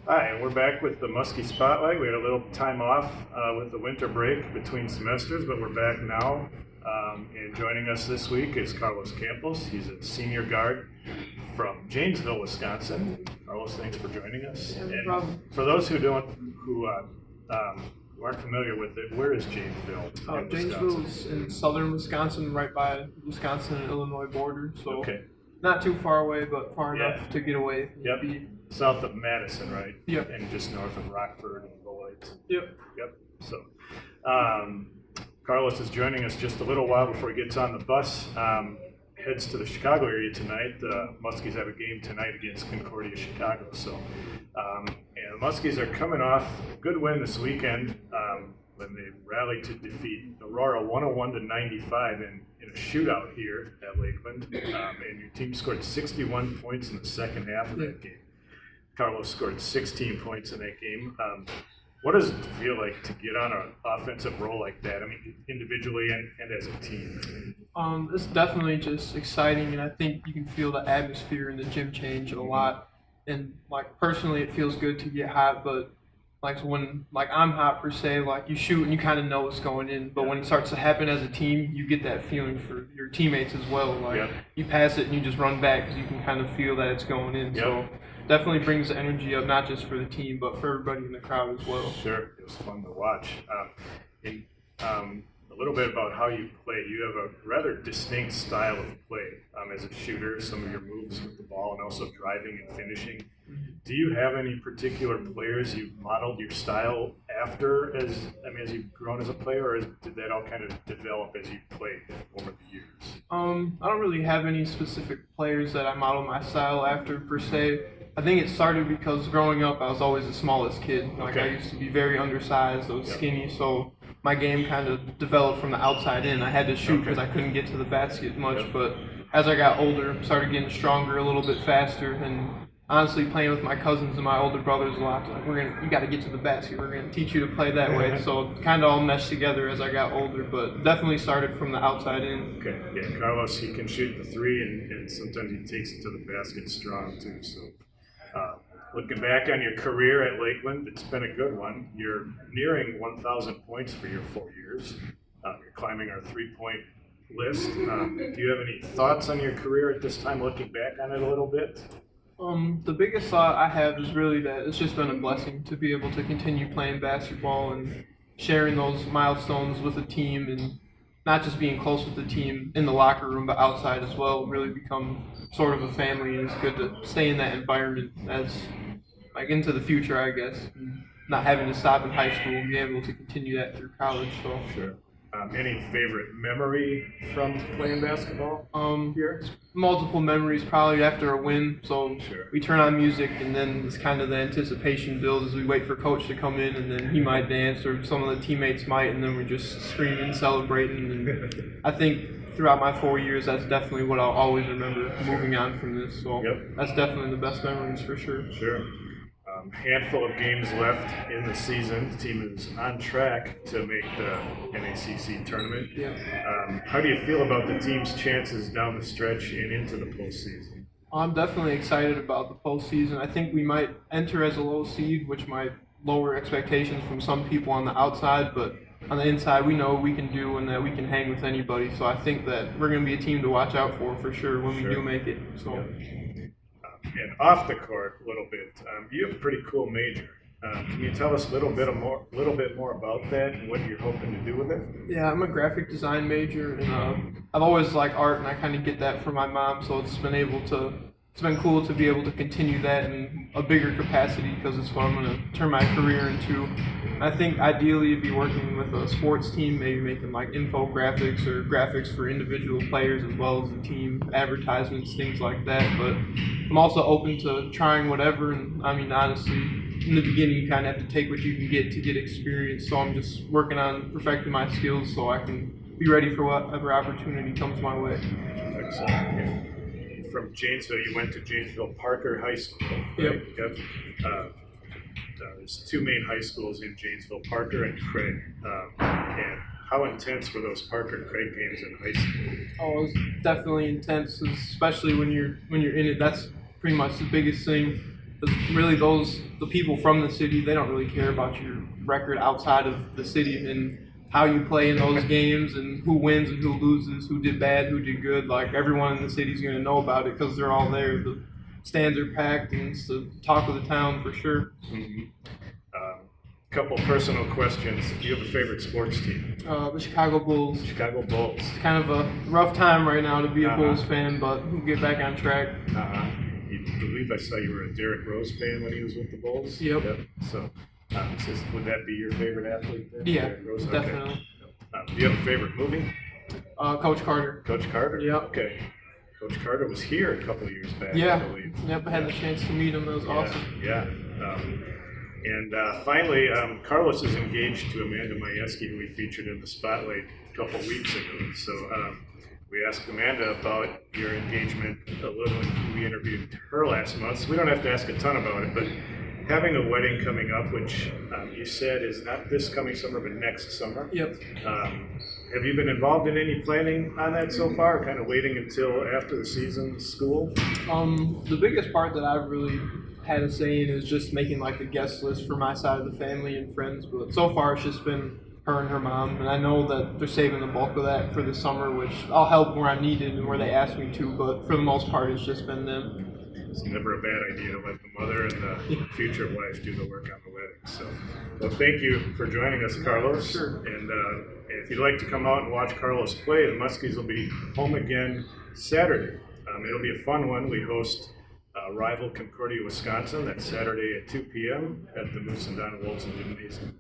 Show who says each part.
Speaker 1: Hi, and we're back with the Muskie Spotlight. We had a little time off with the winter break between semesters, but we're back now. And joining us this week is Carlos Campos. He's a senior guard from Janesville, Wisconsin. Carlos, thanks for joining us.
Speaker 2: Yeah, no
Speaker 1: and
Speaker 2: problem.
Speaker 1: For those who aren't familiar with it, where is Janesville? In
Speaker 2: Janesville
Speaker 1: Wisconsin?
Speaker 2: is in southern Wisconsin, right by Wisconsin and Illinois border. So
Speaker 1: Okay.
Speaker 2: not too far away, but far
Speaker 1: Yeah.
Speaker 2: enough to get away.
Speaker 1: Yep. South of Madison, right?
Speaker 2: Yep.
Speaker 1: And just north of Rockford and Beloit.
Speaker 2: Yep.
Speaker 1: Yep. So, Carlos is joining us just a little while before he gets on the bus. Heads to the Chicago area tonight. The Muskies have a game tonight against Concordia, Chicago. So, and the Muskies are coming off a good win this weekend when they rallied to defeat Aurora 101-95 in a shootout here at Lakeland. And your team scored 61 points in the second half of that game. Carlos scored 16 points in that game. What does it feel like to get on an offensive role like that? I mean, individually and as a team.
Speaker 2: It's definitely just exciting, and I think you can feel the atmosphere in the gym change a lot. And like personally, it feels good to get hot, but like when I'm hot per se, like you shoot and you kind of know what's going in. But when it starts to happen as a team, you get that feeling for your teammates as well. Like you pass it and you just run back because you can kind of feel that it's going in. So definitely brings the energy up, not just for the team, but for everybody in the crowd as well.
Speaker 1: Sure, it was fun to watch. A little bit about how you play. You have a rather distinct style of play as a shooter, some of your moves with the ball, and also driving and finishing. Do you have any particular players you've modeled your style after as you've grown as a player, or did that all kind of develop as you played over the years?
Speaker 2: I don't really have any specific players that I model my style after per se. I think it started because growing up, I was always the smallest kid. I used to be very undersized, I was skinny, so my game kind of developed from the outside in. I had to shoot because I couldn't get to the basket much, but as I got older, started getting stronger a little bit faster, and honestly playing with my cousins and my older brothers a lot. Like, you got to get to the basket. We're going to teach you to play that way. So it kind of all meshed together as I got older, but definitely started from the outside in.
Speaker 1: Okay, yeah, Carlos, he can shoot the three, and sometimes he takes it to the basket strong too. So, looking back on your career at Lakeland, it's been a good one. You're nearing 1,000 points for your 4 years. You're climbing our three-point list. Do you have any thoughts on your career at this time, looking back on it a little bit?
Speaker 2: The biggest thought I have is really that it's just been a blessing to be able to continue playing basketball and sharing those milestones with the team, and not just being close with the team in the locker room, but outside as well. Really become sort of a family, and it's good to stay in that environment as into the future, I guess. And not having to stop in high school and be able to continue that through college. So
Speaker 1: sure. Any favorite memory from playing basketball here?
Speaker 2: Multiple memories, probably after a win. So we turn on music, and then it's kind of the anticipation builds as we wait for coach to come in, and then he might dance, or some of the teammates might, and then we're just screaming, celebrating. And I think throughout my 4 years, that's definitely what I'll always remember moving on from this. So that's definitely the best memories for sure.
Speaker 1: Sure. Handful of games left in the season. The team is on track to make the NACC tournament. How do you feel about the team's chances down the stretch and into the postseason?
Speaker 2: I'm definitely excited about the postseason. I think we might enter as a low seed, which might lower expectations from some people on the outside, but on the inside, we know what we can do and that we can hang with anybody. So I think that we're going to be a team to watch out for sure when we do make it. So.
Speaker 1: And off the court a little bit, you have a pretty cool major. Can you tell us a little bit more about that and what you're hoping to do with it?
Speaker 2: Yeah, I'm a graphic design major, and I've always liked art, and I kind of get that from my mom. So it's been cool to be able to continue that in a bigger capacity, because it's what I'm going to turn my career into. I think ideally you'd be working with a sports team, maybe making like infographics or graphics for individual players as well as the team, advertisements, things like that. But I'm also open to trying whatever, and I mean, honestly, in the beginning you kind of have to take what you can get to get experience. So I'm just working on perfecting my skills so I can be ready for whatever opportunity comes my way.
Speaker 1: Excellent. From Janesville, you went to Janesville Parker High School. Right? Yep. There's two main high schools in Janesville, Parker and Craig. And how intense were those Parker and Craig games in high school?
Speaker 2: Oh, it was definitely intense, especially when you're in it. That's pretty much the biggest thing. 'Cause really, the people from the city, they don't really care about your record outside of the city and how you play in those games and who wins and who loses, who did bad, who did good. Like everyone in the city's going to know about it because they're all there. The stands are packed and it's the talk of the town for sure.
Speaker 1: Mm-hmm. Couple personal questions. Do you have a favorite sports team?
Speaker 2: The Chicago Bulls.
Speaker 1: Chicago Bulls.
Speaker 2: It's kind of a rough time right now to be a Bulls fan, but we'll get back on track.
Speaker 1: You believe I saw you were a Derrick Rose fan when he was with the Bulls?
Speaker 2: Yep.
Speaker 1: So, would that be your favorite athlete then?
Speaker 2: Yeah,
Speaker 1: Derrick Rose?
Speaker 2: definitely.
Speaker 1: Okay. Do you have a favorite movie?
Speaker 2: Coach Carter.
Speaker 1: Coach Carter?
Speaker 2: Yep.
Speaker 1: Okay. Coach Carter was here a couple of years back,
Speaker 2: Yeah.
Speaker 1: I believe.
Speaker 2: Yep, I had the chance to meet him. That was awesome.
Speaker 1: Yeah. And finally, Carlos is engaged to Amanda Majewski, who we featured in the Spotlight a couple weeks ago. So we asked Amanda about your engagement a little. We interviewed her last month, so we don't have to ask a ton about it. But having a wedding coming up, which you said is not this coming summer, but next summer.
Speaker 2: Yep.
Speaker 1: Have you been involved in any planning on that so far? Kind of waiting until after the season, school?
Speaker 2: The biggest part that I've really had a say in is just making like the guest list for my side of the family and friends. But so far, it's just been her and her mom, and I know that they're saving the bulk of that for the summer, which I'll help where I'm needed and where they ask me to. But for the most part, it's just been them.
Speaker 1: It's never a bad idea to let the mother and the future wife do the work on the wedding. So, well, thank you for joining us, Carlos.
Speaker 2: Sure.
Speaker 1: And if you'd like to come out and watch Carlos play, the Muskies will be home again Saturday. It'll be a fun one. We host rival Concordia, Wisconsin. That's Saturday at 2 p.m. at the Moose and Donna Wilson Gymnasium.